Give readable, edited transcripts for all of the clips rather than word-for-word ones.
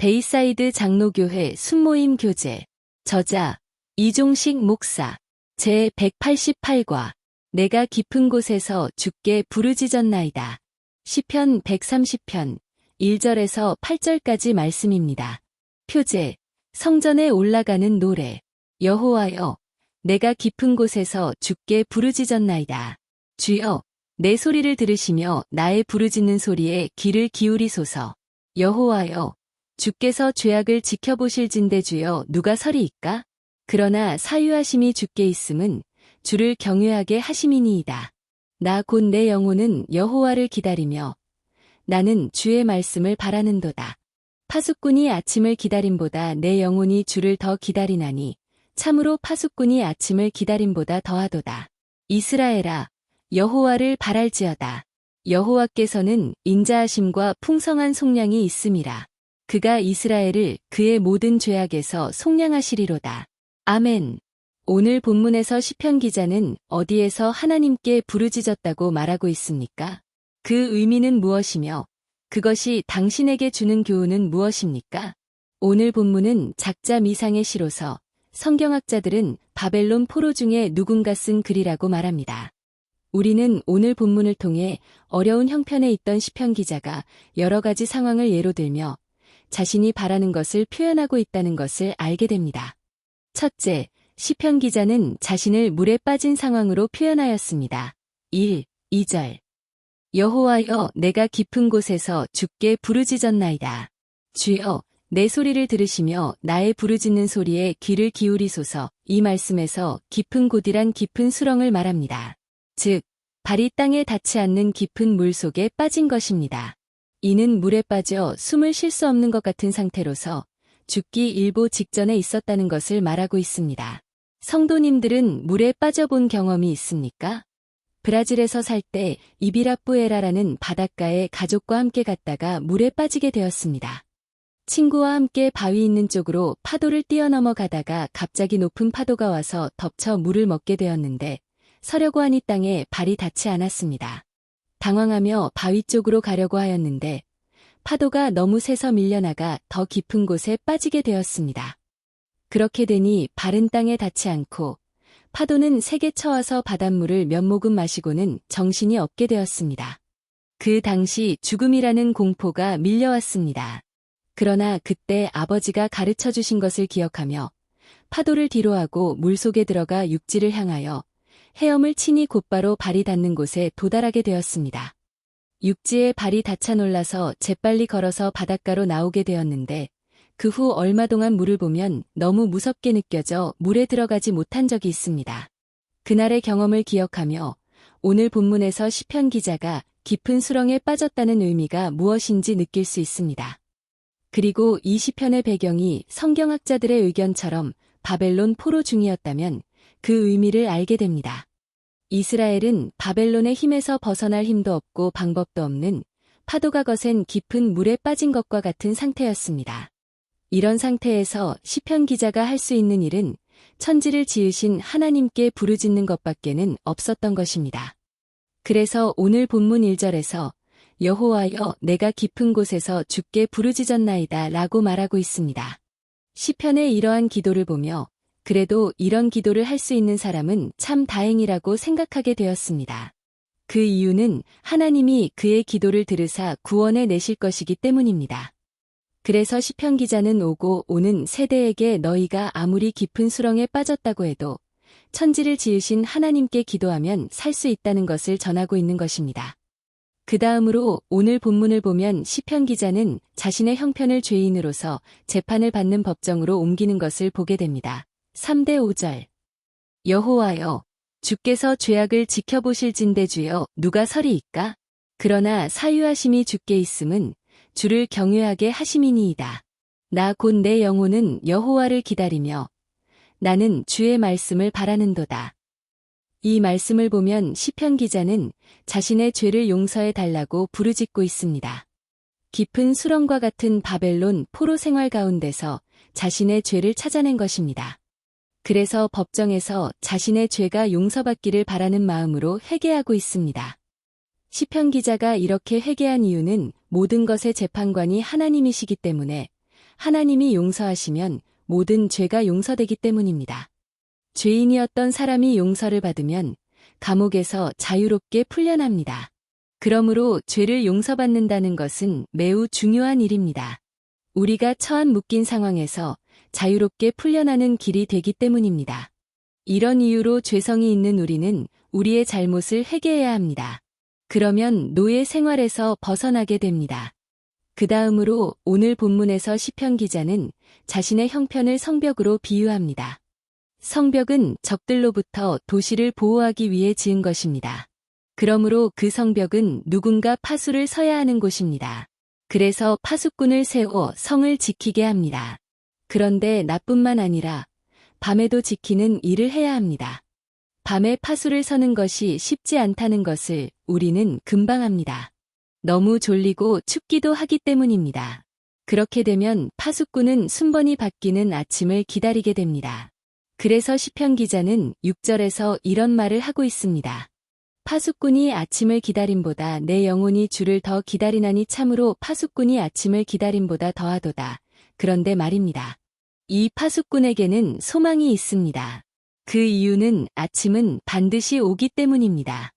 베이사이드 장로교회 순모임 교재. 저자 이종식 목사. 제 188과 내가 깊은 곳에서 주께 부르짖었나이다. 시편 130편 1절에서 8절까지 말씀입니다. 표제. 성전에 올라가는 노래. 여호와여, 내가 깊은 곳에서 주께 부르짖었나이다. 주여, 내 소리를 들으시며 나의 부르짖는 소리에 귀를 기울이소서. 여호와여, 주께서 죄악을 지켜보실진대 주여 누가 서리이까? 그러나 사유하심이 주께 있음은 주를 경외하게 하심이니이다. 나 곧 내 영혼은 여호와를 기다리며 나는 주의 말씀을 바라는도다. 파수꾼이 아침을 기다림보다 내 영혼이 주를 더 기다리나니 참으로 파수꾼이 아침을 기다림보다 더하도다. 이스라엘아, 여호와를 바랄지어다. 여호와께서는 인자하심과 풍성한 속량이 있음이라. 그가 이스라엘을 그의 모든 죄악에서 속량하시리로다. 아멘. 오늘 본문에서 시편 기자는 어디에서 하나님께 부르짖었다고 말하고 있습니까? 그 의미는 무엇이며 그것이 당신에게 주는 교훈은 무엇입니까? 오늘 본문은 작자 미상의 시로서 성경학자들은 바벨론 포로 중에 누군가 쓴 글이라고 말합니다. 우리는 오늘 본문을 통해 어려운 형편에 있던 시편 기자가 여러 가지 상황을 예로 들며 자신이 바라는 것을 표현하고 있다는 것을 알게 됩니다. 첫째, 시편 기자는 자신을 물에 빠진 상황으로 표현하였습니다. 1, 2절. 여호와여, 내가 깊은 곳에서 주께 부르짖었나이다. 주여, 내 소리를 들으시며 나의 부르짖는 소리에 귀를 기울이소서. 이 말씀에서 깊은 곳이란 깊은 수렁을 말합니다. 즉, 발이 땅에 닿지 않는 깊은 물 속에 빠진 것입니다. 이는 물에 빠져 숨을 쉴 수 없는 것 같은 상태로서 죽기 일보 직전에 있었다는 것을 말하고 있습니다. 성도님들은 물에 빠져본 경험이 있습니까? 브라질에서 살 때 이비라뿌에라라는 바닷가에 가족과 함께 갔다가 물에 빠지게 되었습니다. 친구와 함께 바위 있는 쪽으로 파도를 뛰어넘어 가다가 갑자기 높은 파도가 와서 덮쳐 물을 먹게 되었는데 서려고 하니 땅에 발이 닿지 않았습니다. 당황하며 바위 쪽으로 가려고 하였는데 파도가 너무 세서 밀려나가 더 깊은 곳에 빠지게 되었습니다. 그렇게 되니 발은 땅에 닿지 않고 파도는 세게 쳐와서 바닷물을 몇 모금 마시고는 정신이 없게 되었습니다. 그 당시 죽음이라는 공포가 밀려왔습니다. 그러나 그때 아버지가 가르쳐 주신 것을 기억하며 파도를 뒤로하고 물속에 들어가 육지를 향하여 헤엄을 치니 곧바로 발이 닿는 곳에 도달하게 되었습니다. 육지에 발이 닿자 놀라서 재빨리 걸어서 바닷가로 나오게 되었는데 그 후 얼마 동안 물을 보면 너무 무섭게 느껴져 물에 들어가지 못한 적이 있습니다. 그날의 경험을 기억하며 오늘 본문에서 시편 기자가 깊은 수렁에 빠졌다는 의미가 무엇인지 느낄 수 있습니다. 그리고 이 시편의 배경이 성경학자들의 의견처럼 바벨론 포로 중이었다면 그 의미를 알게 됩니다. 이스라엘은 바벨론의 힘에서 벗어날 힘도 없고 방법도 없는 파도가 거센 깊은 물에 빠진 것과 같은 상태였습니다. 이런 상태에서 시편 기자가 할 수 있는 일은 천지를 지으신 하나님께 부르짖는 것밖에는 없었던 것입니다. 그래서 오늘 본문 1절에서 여호와여, 내가 깊은 곳에서 주께 부르짖었나이다 라고 말하고 있습니다. 시편의 이러한 기도를 보며 그래도 이런 기도를 할 수 있는 사람은 참 다행이라고 생각하게 되었습니다. 그 이유는 하나님이 그의 기도를 들으사 구원해 내실 것이기 때문입니다. 그래서 시편 기자는 오고 오는 세대에게 너희가 아무리 깊은 수렁에 빠졌다고 해도 천지를 지으신 하나님께 기도하면 살 수 있다는 것을 전하고 있는 것입니다. 그 다음으로 오늘 본문을 보면 시편 기자는 자신의 형편을 죄인으로서 재판을 받는 법정으로 옮기는 것을 보게 됩니다. 3대 5절. 여호와여, 주께서 죄악을 지켜보실진대 주여 누가 서리이까? 그러나 사유하심이 주께 있음은 주를 경외하게 하심이니이다. 나 곧 내 영혼은 여호와를 기다리며 나는 주의 말씀을 바라는도다. 이 말씀을 보면 시편 기자는 자신의 죄를 용서해 달라고 부르짖고 있습니다. 깊은 수렁과 같은 바벨론 포로 생활 가운데서 자신의 죄를 찾아낸 것입니다. 그래서 법정에서 자신의 죄가 용서받기를 바라는 마음으로 회개하고 있습니다. 시편 기자가 이렇게 회개한 이유는 모든 것의 재판관이 하나님이시기 때문에 하나님이 용서하시면 모든 죄가 용서되기 때문입니다. 죄인이었던 사람이 용서를 받으면 감옥에서 자유롭게 풀려납니다. 그러므로 죄를 용서받는다는 것은 매우 중요한 일입니다. 우리가 처한 묶인 상황에서 자유롭게 풀려나는 길이 되기 때문입니다. 이런 이유로 죄성이 있는 우리는 우리의 잘못을 회개해야 합니다. 그러면 노예 생활에서 벗어나게 됩니다. 그 다음으로 오늘 본문에서 시편 기자는 자신의 형편을 성벽으로 비유합니다. 성벽은 적들로부터 도시를 보호하기 위해 지은 것입니다. 그러므로 그 성벽은 누군가 파수를 서야 하는 곳입니다. 그래서 파수꾼을 세워 성을 지키게 합니다. 그런데 나뿐만 아니라 밤에도 지키는 일을 해야 합니다. 밤에 파수를 서는 것이 쉽지 않다는 것을 우리는 금방 압니다. 너무 졸리고 춥기도 하기 때문입니다. 그렇게 되면 파수꾼은 순번이 바뀌는 아침을 기다리게 됩니다. 그래서 시편 기자는 6절에서 이런 말을 하고 있습니다. 파수꾼이 아침을 기다림보다 내 영혼이 주를 더 기다리나니 참으로 파수꾼이 아침을 기다림보다 더하도다. 그런데 말입니다. 이 파수꾼에게는 소망이 있습니다. 그 이유는 아침은 반드시 오기 때문입니다.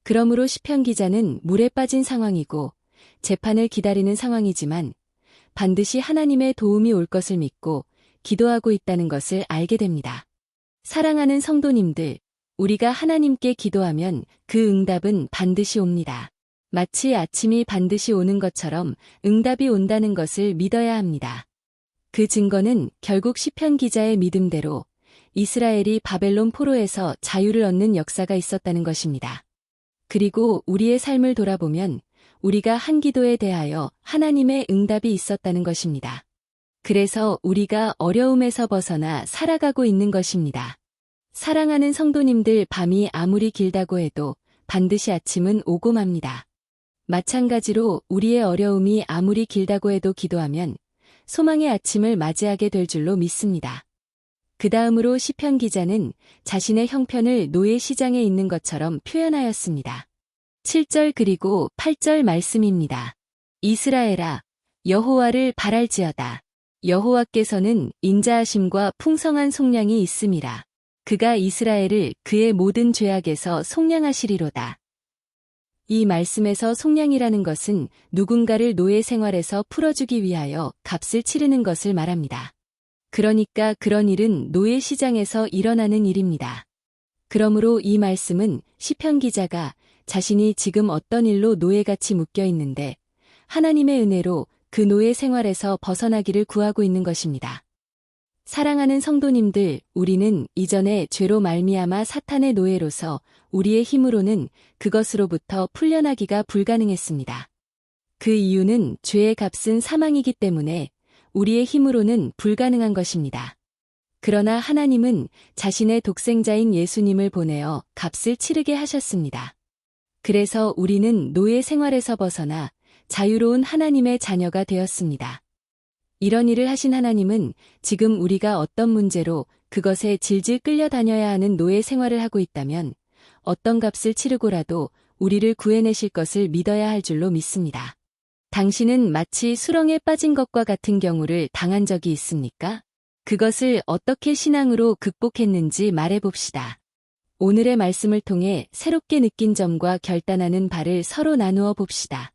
그러므로 시편 기자는 물에 빠진 상황이고 재판을 기다리는 상황이지만 반드시 하나님의 도움이 올 것을 믿고 기도하고 있다는 것을 알게 됩니다. 사랑하는 성도님들, 우리가 하나님께 기도하면 그 응답은 반드시 옵니다. 마치 아침이 반드시 오는 것처럼 응답이 온다는 것을 믿어야 합니다. 그 증거는 결국 시편 기자의 믿음대로 이스라엘이 바벨론 포로에서 자유를 얻는 역사가 있었다는 것입니다. 그리고 우리의 삶을 돌아보면 우리가 한 기도에 대하여 하나님의 응답이 있었다는 것입니다. 그래서 우리가 어려움에서 벗어나 살아가고 있는 것입니다. 사랑하는 성도님들, 밤이 아무리 길다고 해도 반드시 아침은 오고 맙니다. 마찬가지로 우리의 어려움이 아무리 길다고 해도 기도하면 소망의 아침을 맞이하게 될 줄로 믿습니다. 그 다음으로 시편 기자는 자신의 형편을 노예 시장에 있는 것처럼 표현하였습니다. 7절 그리고 8절 말씀입니다. 이스라엘아, 여호와를 바랄지어다. 여호와께서는 인자하심과 풍성한 속량이 있음이라. 그가 이스라엘을 그의 모든 죄악에서 속량하시리로다. 이 말씀에서 속량이라는 것은 누군가를 노예 생활에서 풀어주기 위하여 값을 치르는 것을 말합니다. 그러니까 그런 일은 노예 시장에서 일어나는 일입니다. 그러므로 이 말씀은 시편 기자가 자신이 지금 어떤 일로 노예같이 묶여 있는데 하나님의 은혜로 그 노예 생활에서 벗어나기를 구하고 있는 것입니다. 사랑하는 성도님들, 우리는 이전에 죄로 말미암아 사탄의 노예로서 우리의 힘으로는 그것으로부터 풀려나기가 불가능했습니다. 그 이유는 죄의 값은 사망이기 때문에 우리의 힘으로는 불가능한 것입니다. 그러나 하나님은 자신의 독생자인 예수님을 보내어 값을 치르게 하셨습니다. 그래서 우리는 노예 생활에서 벗어나 자유로운 하나님의 자녀가 되었습니다. 이런 일을 하신 하나님은 지금 우리가 어떤 문제로 그것에 질질 끌려다녀야 하는 노예 생활을 하고 있다면 어떤 값을 치르고라도 우리를 구해내실 것을 믿어야 할 줄로 믿습니다. 당신은 마치 수렁에 빠진 것과 같은 경우를 당한 적이 있습니까? 그것을 어떻게 신앙으로 극복했는지 말해봅시다. 오늘의 말씀을 통해 새롭게 느낀 점과 결단하는 바를 서로 나누어 봅시다.